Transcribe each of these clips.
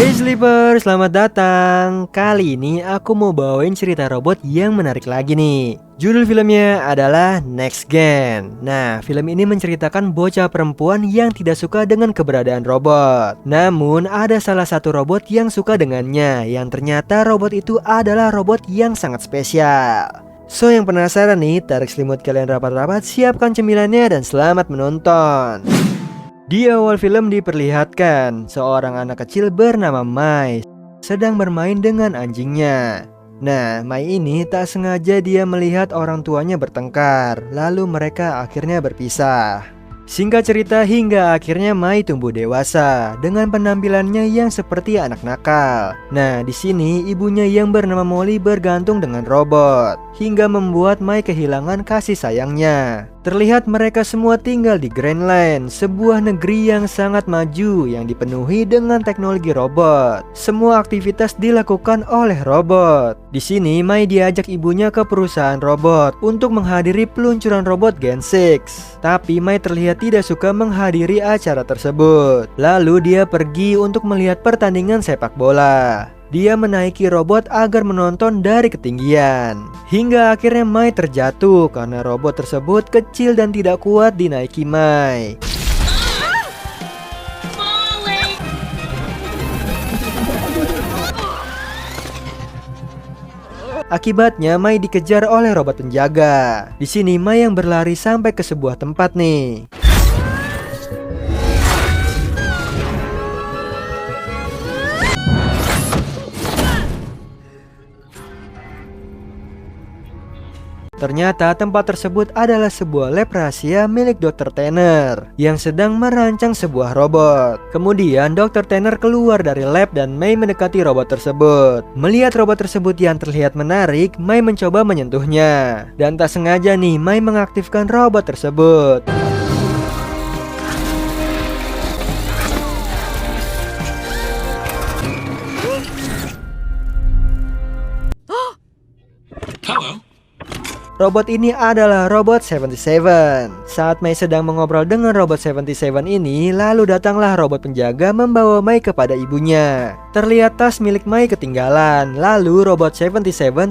Hey Sleeper, selamat datang. Kali ini aku mau bawain cerita robot yang menarik lagi nih. Judul filmnya adalah Next Gen. Nah, film ini menceritakan bocah perempuan yang tidak suka dengan keberadaan robot. Namun, ada salah satu robot yang suka dengannya, yang ternyata robot itu adalah robot yang sangat spesial. So, yang penasaran nih, tarik selimut kalian rapat-rapat, siapkan cemilannya dan selamat menonton. Di awal film diperlihatkan seorang anak kecil bernama Mai sedang bermain dengan anjingnya. Nah, Mai ini tak sengaja dia melihat orang tuanya bertengkar, lalu mereka akhirnya berpisah. Singkat cerita, hingga akhirnya Mai tumbuh dewasa dengan penampilannya yang seperti anak nakal. Nah, di sini ibunya yang bernama Molly bergantung dengan robot hingga membuat Mai kehilangan kasih sayangnya. Terlihat mereka semua tinggal di Greenland, sebuah negeri yang sangat maju yang dipenuhi dengan teknologi robot. Semua aktivitas dilakukan oleh robot. Di sini Mai diajak ibunya ke perusahaan robot untuk menghadiri peluncuran robot Gen 6. Tapi Mai terlihat tidak suka menghadiri acara tersebut. Lalu dia pergi untuk melihat pertandingan sepak bola. Dia menaiki robot agar menonton dari ketinggian. Hingga akhirnya Mai terjatuh karena robot tersebut kecil dan tidak kuat dinaiki Mai. Akibatnya Mai dikejar oleh robot penjaga. Di sini Mai yang berlari sampai ke sebuah tempat nih. Ternyata tempat tersebut adalah sebuah lab rahasia milik Dr. Tanner yang sedang merancang sebuah robot. Kemudian Dr. Tanner keluar dari lab dan Mai mendekati robot tersebut. Melihat robot tersebut yang terlihat menarik, Mai mencoba menyentuhnya. Dan tak sengaja nih, Mai mengaktifkan robot tersebut. Robot ini adalah robot 77. Saat Mai sedang mengobrol dengan robot 77 ini, lalu datanglah robot penjaga membawa Mai kepada ibunya. Terlihat tas milik Mai ketinggalan, lalu robot 77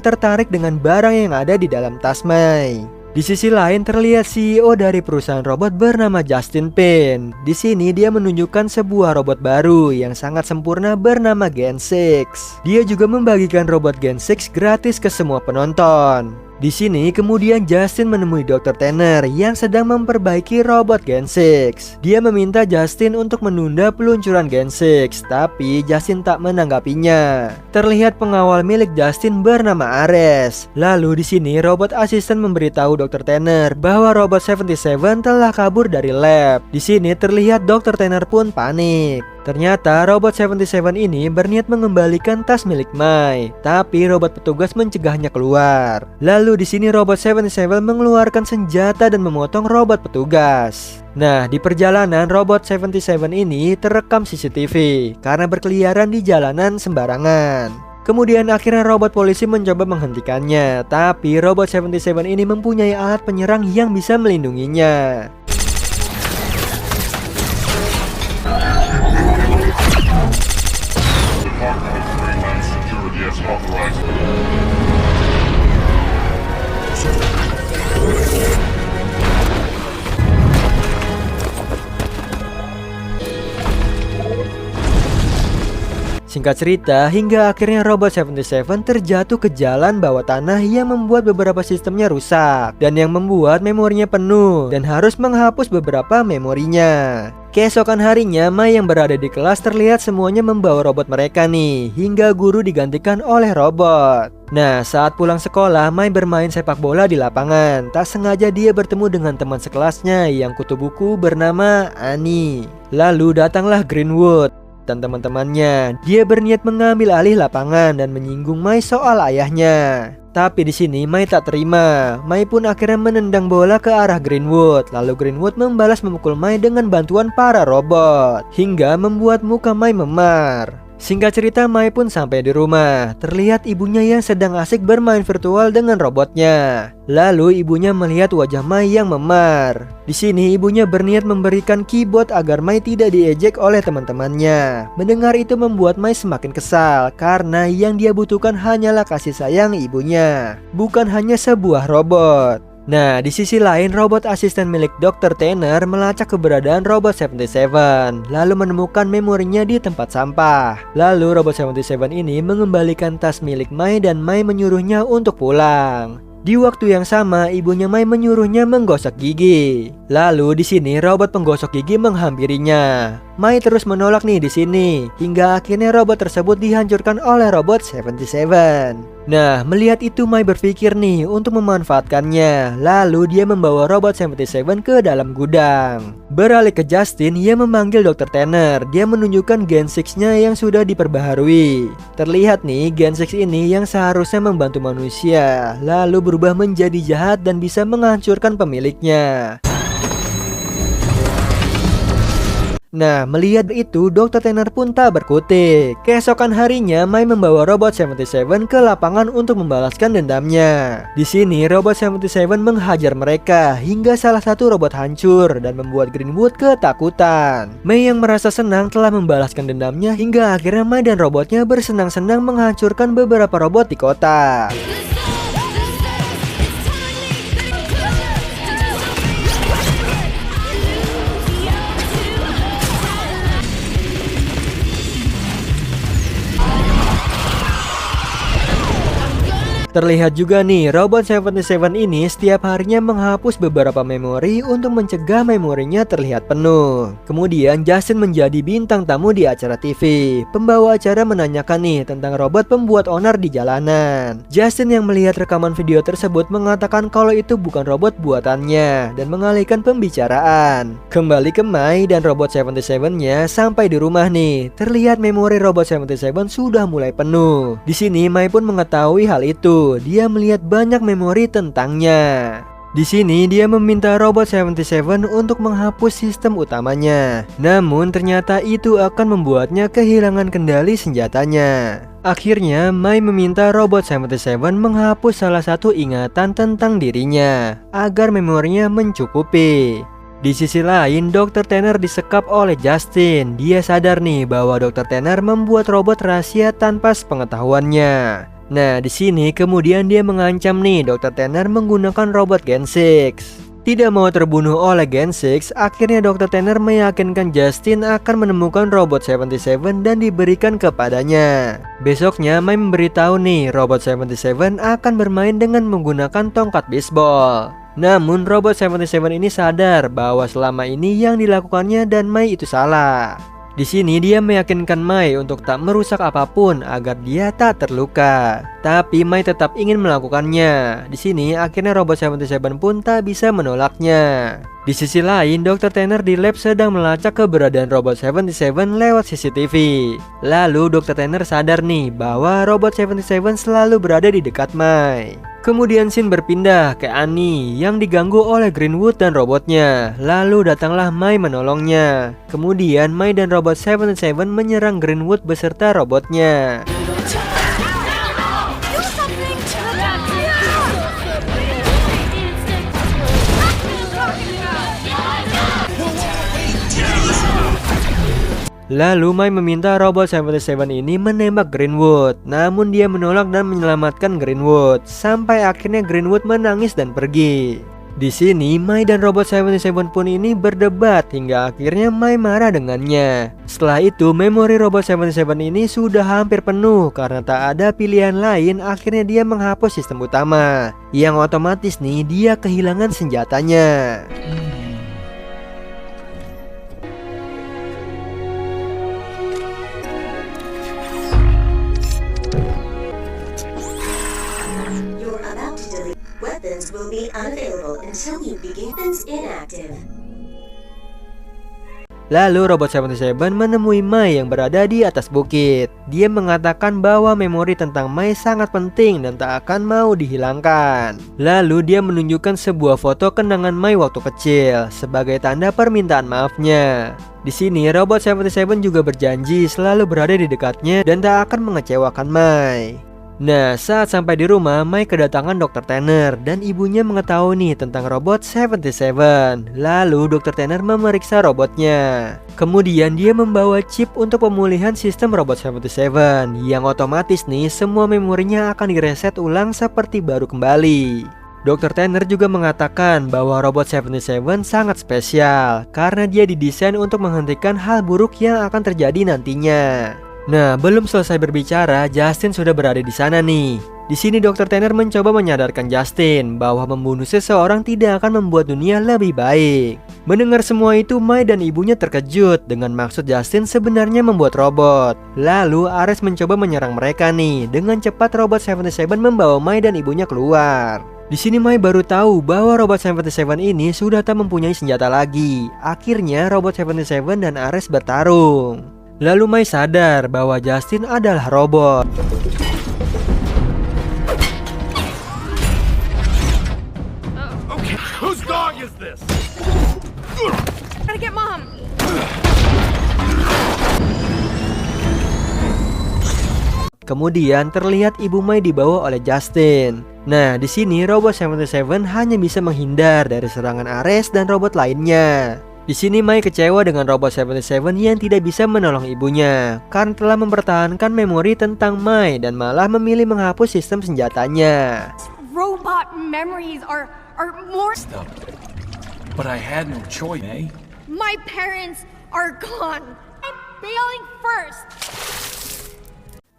tertarik dengan barang yang ada di dalam tas Mai. Di sisi lain terlihat CEO dari perusahaan robot bernama Justin Pin. Di sini dia menunjukkan sebuah robot baru yang sangat sempurna bernama Gen 6. Dia juga membagikan robot Gen 6 gratis ke semua penonton. Di sini kemudian Justin menemui Dr. Tanner yang sedang memperbaiki robot Gen 6. Dia meminta Justin untuk menunda peluncuran Gen 6, tapi Justin tak menanggapinya. Terlihat pengawal milik Justin bernama Ares. Lalu di sini robot asisten memberitahu Dr. Tanner bahwa robot 77 telah kabur dari lab. Di sini terlihat Dr. Tanner pun panik. Ternyata robot 77 ini berniat mengembalikan tas milik Mai, tapi robot petugas mencegahnya keluar. Lalu di sini robot 77 mengeluarkan senjata dan memotong robot petugas. Nah, di perjalanan robot 77 ini terekam CCTV karena berkeliaran di jalanan sembarangan. Kemudian akhirnya robot polisi mencoba menghentikannya, tapi robot 77 ini mempunyai alat penyerang yang bisa melindunginya. Singkat cerita, hingga akhirnya robot 77 terjatuh ke jalan bawah tanah yang membuat beberapa sistemnya rusak dan yang membuat memorinya penuh dan harus menghapus beberapa memorinya. Keesokan harinya, Mai yang berada di kelas terlihat semuanya membawa robot mereka nih, hingga guru digantikan oleh robot. Nah, saat pulang sekolah, Mai bermain sepak bola di lapangan. Tak sengaja dia bertemu dengan teman sekelasnya yang kutu buku bernama Annie. Lalu datanglah Greenwood dan teman-temannya. Dia berniat mengambil alih lapangan dan menyinggung Mai soal ayahnya. Tapi di sini Mai tak terima. Mai pun akhirnya menendang bola ke arah Greenwood. Lalu Greenwood membalas memukul Mai dengan bantuan para robot hingga membuat muka Mai memar. Singkat cerita, Mai pun sampai di rumah. Terlihat ibunya yang sedang asik bermain virtual dengan robotnya. Lalu ibunya melihat wajah Mai yang memar. Di sini ibunya berniat memberikan keyboard agar Mai tidak diejek oleh teman-temannya. Mendengar itu membuat Mai semakin kesal karena yang dia butuhkan hanyalah kasih sayang ibunya, bukan hanya sebuah robot. Nah, di sisi lain, robot asisten milik Dr. Tanner melacak keberadaan robot 77, lalu menemukan memorinya di tempat sampah. Lalu robot 77 ini mengembalikan tas milik Mai dan Mai menyuruhnya untuk pulang. Di waktu yang sama, ibunya Mai menyuruhnya menggosok gigi. Lalu di sini robot penggosok gigi menghampirinya. Mai terus menolak nih di sini, hingga akhirnya robot tersebut dihancurkan oleh robot 77. Nah, melihat itu Mai berpikir nih untuk memanfaatkannya. Lalu dia membawa robot 77 ke dalam gudang. Beralih ke Justin, ia memanggil Dr. Tanner. Dia menunjukkan Gen 6-nya yang sudah diperbaharui. Terlihat nih Gen 6 ini yang seharusnya membantu manusia, lalu berubah menjadi jahat dan bisa menghancurkan pemiliknya. Nah, melihat itu, Dr. Tanner pun tak berkutik. Keesokan harinya, Mai membawa robot 77 ke lapangan untuk membalaskan dendamnya. Di sini, robot 77 menghajar mereka hingga salah satu robot hancur dan membuat Greenwood ketakutan. Mai yang merasa senang telah membalaskan dendamnya hingga akhirnya Mai dan robotnya bersenang-senang menghancurkan beberapa robot di kota. Terlihat juga nih, robot 77 ini setiap harinya menghapus beberapa memori untuk mencegah memorinya terlihat penuh. Kemudian Justin menjadi bintang tamu di acara TV. Pembawa acara menanyakan nih tentang robot pembuat onar di jalanan. Justin yang melihat rekaman video tersebut mengatakan kalau itu bukan robot buatannya dan mengalihkan pembicaraan. Kembali ke Mai dan robot 77-nya sampai di rumah nih. Terlihat memori robot 77 sudah mulai penuh. Di sini Mai pun mengetahui hal itu. Dia melihat banyak memori tentangnya. Di sini dia meminta robot 77 untuk menghapus sistem utamanya. Namun ternyata itu akan membuatnya kehilangan kendali senjatanya. Akhirnya Mai meminta robot 77 menghapus salah satu ingatan tentang dirinya agar memorinya mencukupi. Di sisi lain, Dr. Tanner disekap oleh Justin. Dia sadar nih bahwa Dr. Tanner membuat robot rahasia tanpa sepengetahuannya. Nah, di sini kemudian dia mengancam nih Dr. Tanner menggunakan robot Gen 6. Tidak mau terbunuh oleh Gen 6, akhirnya Dr. Tanner meyakinkan Justin akan menemukan robot 77 dan diberikan kepadanya. Besoknya Mai memberitahu nih robot 77 akan bermain dengan menggunakan tongkat bisbol. Namun robot 77 ini sadar bahwa selama ini yang dilakukannya dan Mai itu salah. Di sini dia meyakinkan Mai untuk tak merusak apapun agar dia tak terluka. Tapi Mai tetap ingin melakukannya. Di sini akhirnya robot 77 pun tak bisa menolaknya. Di sisi lain, Dr. Tanner di lab sedang melacak keberadaan robot 77 lewat CCTV. Lalu Dr. Tanner sadar nih bahwa robot 77 selalu berada di dekat Mai. Kemudian scene berpindah ke Annie yang diganggu oleh Greenwood dan robotnya. Lalu datanglah Mai menolongnya. Kemudian Mai dan robot 77 menyerang Greenwood beserta robotnya. Lalu Mai meminta robot 77 ini menembak Greenwood. Namun dia menolak dan menyelamatkan Greenwood. Sampai akhirnya Greenwood menangis dan pergi. Di sini Mai dan robot 77 pun ini berdebat hingga akhirnya Mai marah dengannya. Setelah itu memori robot 77 ini sudah hampir penuh karena tak ada pilihan lain. Akhirnya dia menghapus sistem utama, yang otomatis nih dia kehilangan senjatanya. Will be unavailable until you begin weapons inactive. Lalu Robot 77 menemui Mai yang berada di atas bukit. Dia mengatakan bahwa memori tentang Mai sangat penting dan tak akan mau dihilangkan. Lalu dia menunjukkan sebuah foto kenangan Mai waktu kecil sebagai tanda permintaan maafnya. Di sini Robot 77 juga berjanji selalu berada di dekatnya dan tak akan mengecewakan Mai. Nah, saat sampai di rumah, Mai kedatangan Dr. Tanner dan ibunya mengetahui nih tentang Robot 77. Lalu Dr. Tanner memeriksa robotnya. Kemudian dia membawa chip untuk pemulihan sistem Robot 77 yang otomatis nih semua memorinya akan direset ulang seperti baru kembali. Dr. Tanner juga mengatakan bahwa Robot 77 sangat spesial karena dia didesain untuk menghentikan hal buruk yang akan terjadi nantinya. Nah, belum selesai berbicara, Justin sudah berada di sana nih. Di sini Dr. Tanner mencoba menyadarkan Justin bahwa membunuh seseorang tidak akan membuat dunia lebih baik. Mendengar semua itu, Mai dan ibunya terkejut dengan maksud Justin sebenarnya membuat robot. Lalu Ares mencoba menyerang mereka nih. Dengan cepat Robot 77 membawa Mai dan ibunya keluar. Di sini Mai baru tahu bahwa Robot 77 ini sudah tak mempunyai senjata lagi. Akhirnya Robot 77 dan Ares bertarung. Lalu Mai sadar bahwa Justin adalah robot. Okay, whose dog is this? Gotta get mom. Kemudian terlihat ibu Mai dibawa oleh Justin. Nah, di sini Robot 77 hanya bisa menghindar dari serangan Ares dan robot lainnya. Di sini Mai kecewa dengan Robot 77 yang tidak bisa menolong ibunya karena telah mempertahankan memori tentang Mai dan malah memilih menghapus sistem senjatanya. Robot memories are more. Stop. But I had no choice, eh? My parents are gone. I'm failing first.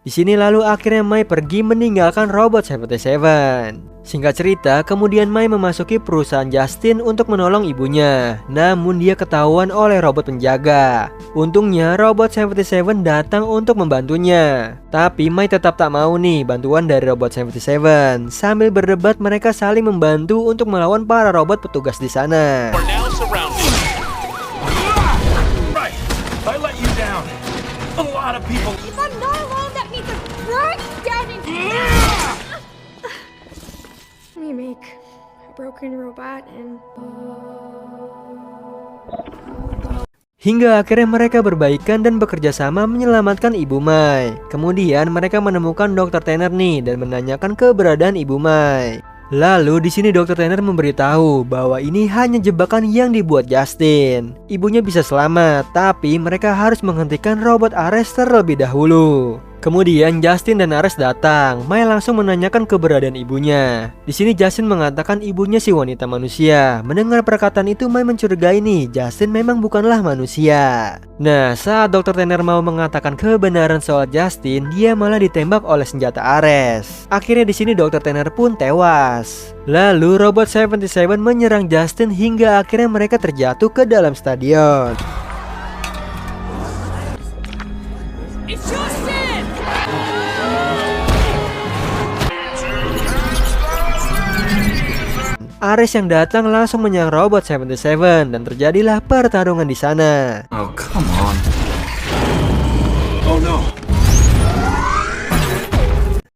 Di sini lalu akhirnya Mai pergi meninggalkan Robot 77. Singkat cerita, kemudian Mai memasuki perusahaan Justin untuk menolong ibunya. Namun dia ketahuan oleh robot penjaga. Untungnya Robot 77 datang untuk membantunya. Tapi Mai tetap tak mau nih bantuan dari Robot 77. Sambil berdebat mereka saling membantu untuk melawan para robot petugas di sana. Right. I let you down. A lot of people. If I'm not alone, that means I'm burning down in here. We make a broken robot and Hingga akhirnya mereka berbaikan dan bekerja sama menyelamatkan Ibu Mai. Kemudian mereka menemukan Dr. Tanner nih dan menanyakan keberadaan Ibu Mai. Lalu di sini Dr. Tanner memberitahu bahwa ini hanya jebakan yang dibuat Justin. Ibunya bisa selamat, tapi mereka harus menghentikan robot Ares terlebih dahulu. Kemudian Justin dan Ares datang. Mai langsung menanyakan keberadaan ibunya. Di sini Justin mengatakan ibunya si wanita manusia. Mendengar perkataan itu, Mai mencurigai nih, Justin memang bukanlah manusia. Nah, saat Dr. Tanner mau mengatakan kebenaran soal Justin, dia malah ditembak oleh senjata Ares. Akhirnya di sini Dr. Tanner pun tewas. Lalu Robot 77 menyerang Justin hingga akhirnya mereka terjatuh ke dalam stadion. it's Justin. Ares yang datang langsung menyerang Robot 77 dan terjadilah pertarungan di sana. Oh, come on. Oh no.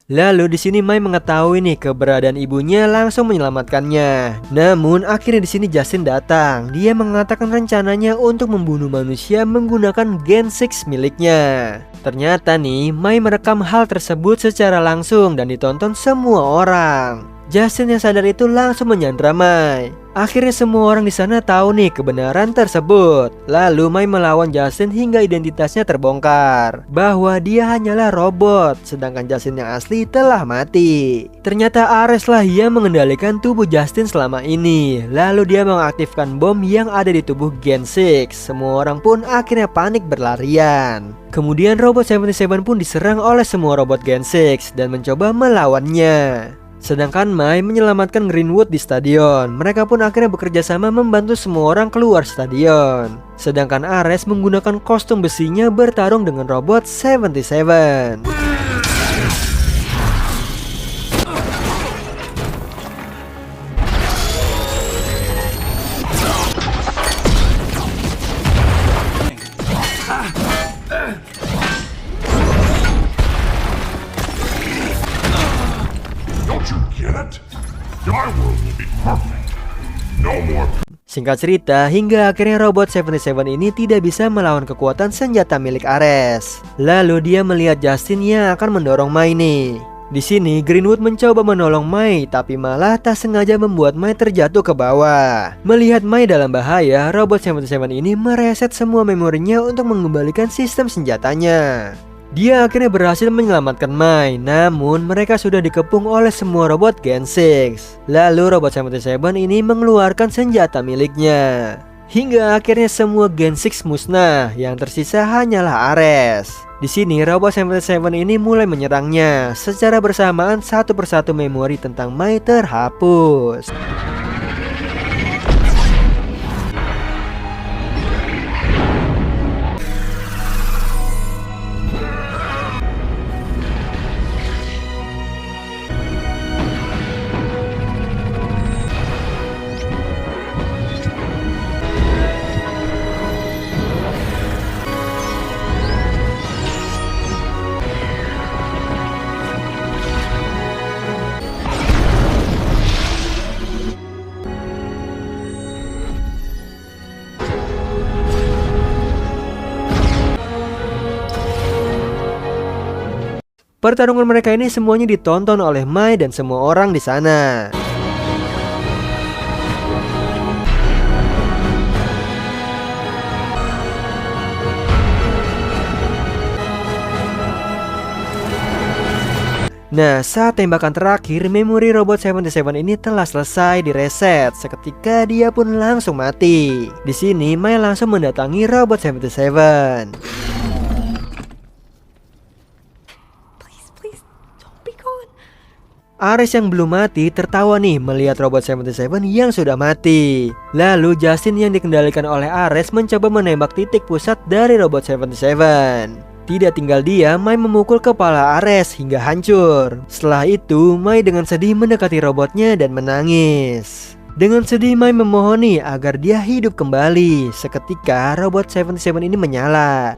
Lalu di sini Mai mengetahui nih keberadaan ibunya langsung menyelamatkannya. Namun akhirnya di sini Justin datang. Dia mengatakan rencananya untuk membunuh manusia menggunakan Gen 6 miliknya. Ternyata nih Mai merekam hal tersebut secara langsung dan ditonton semua orang. Justin yang sadar itu langsung menyandra Mai. Akhirnya semua orang di sana tahu nih kebenaran tersebut. Lalu Mai melawan Justin hingga identitasnya terbongkar bahwa dia hanyalah robot, sedangkan Justin yang asli telah mati. Ternyata Ares lah yang mengendalikan tubuh Justin selama ini. Lalu dia mengaktifkan bom yang ada di tubuh Gen 6. Semua orang pun akhirnya panik berlarian. Kemudian Robot 77 pun diserang oleh semua robot Gen 6 dan mencoba melawannya. Sedangkan Mai menyelamatkan Greenwood di stadion. Mereka pun akhirnya bekerja sama membantu semua orang keluar stadion. Sedangkan Ares menggunakan kostum besinya bertarung dengan Robot 77. Singkat cerita, hingga akhirnya robot 77 ini tidak bisa melawan kekuatan senjata milik Ares. Lalu dia melihat Justin yang akan mendorong Mai nih. Di sini Greenwood mencoba menolong Mai, tapi malah tak sengaja membuat Mai terjatuh ke bawah. Melihat Mai dalam bahaya, robot 77 ini mereset semua memorinya untuk mengembalikan sistem senjatanya. Dia akhirnya berhasil menyelamatkan Mai, namun mereka sudah dikepung oleh semua robot Gen 6. Lalu robot 77 ini mengeluarkan senjata miliknya. Hingga akhirnya semua Gen 6 musnah, yang tersisa hanyalah Ares. Di sini robot 77 ini mulai menyerangnya. Secara bersamaan satu persatu memori tentang Mai terhapus. Pertarungan mereka ini semuanya ditonton oleh Mai dan semua orang di sana. Nah, saat tembakan terakhir, memori robot 77 ini telah selesai direset. Seketika dia pun langsung mati. Di sini Mai langsung mendatangi robot 77. Ares yang belum mati tertawa nih melihat robot 77 yang sudah mati. Lalu Justin yang dikendalikan oleh Ares mencoba menembak titik pusat dari robot 77. Tidak tinggal dia, Mai memukul kepala Ares hingga hancur. Setelah itu, Mai dengan sedih mendekati robotnya dan menangis. Dengan sedih Mai memohoni agar dia hidup kembali. Seketika robot 77 ini menyala.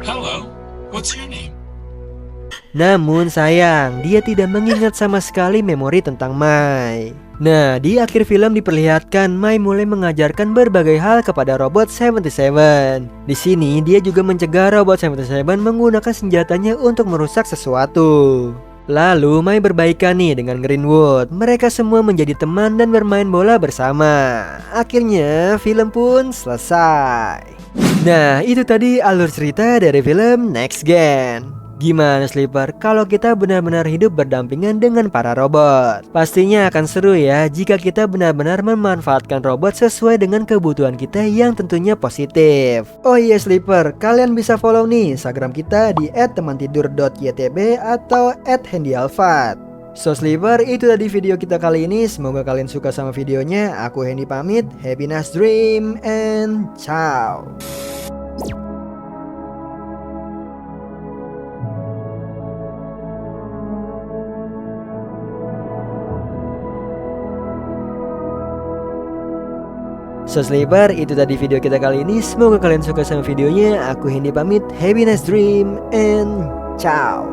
Hello, what's your name? Namun sayang, dia tidak mengingat sama sekali memori tentang Mai. Nah, di akhir film diperlihatkan Mai mulai mengajarkan berbagai hal kepada robot 77. Di sini dia juga mencegah robot 77 menggunakan senjatanya untuk merusak sesuatu. Lalu Mai berbaikan nih dengan Greenwood. Mereka semua menjadi teman dan bermain bola bersama. Akhirnya film pun selesai. Nah, itu tadi alur cerita dari film Next Gen. Gimana Sleeper kalau kita benar-benar hidup berdampingan dengan para robot? Pastinya akan seru ya jika kita benar-benar memanfaatkan robot sesuai dengan kebutuhan kita yang tentunya positif. Oh iya Sleeper, kalian bisa follow nih Instagram kita di @temantidur.ytb atau @handyalfat. So Sleeper, itu tadi video kita kali ini. Semoga kalian suka sama videonya. Aku Hendy pamit, happy nice dream and ciao. So Sleeper, itu tadi video kita kali ini. Semoga kalian suka sama videonya. Aku Hendy pamit, happy nice dream and ciao.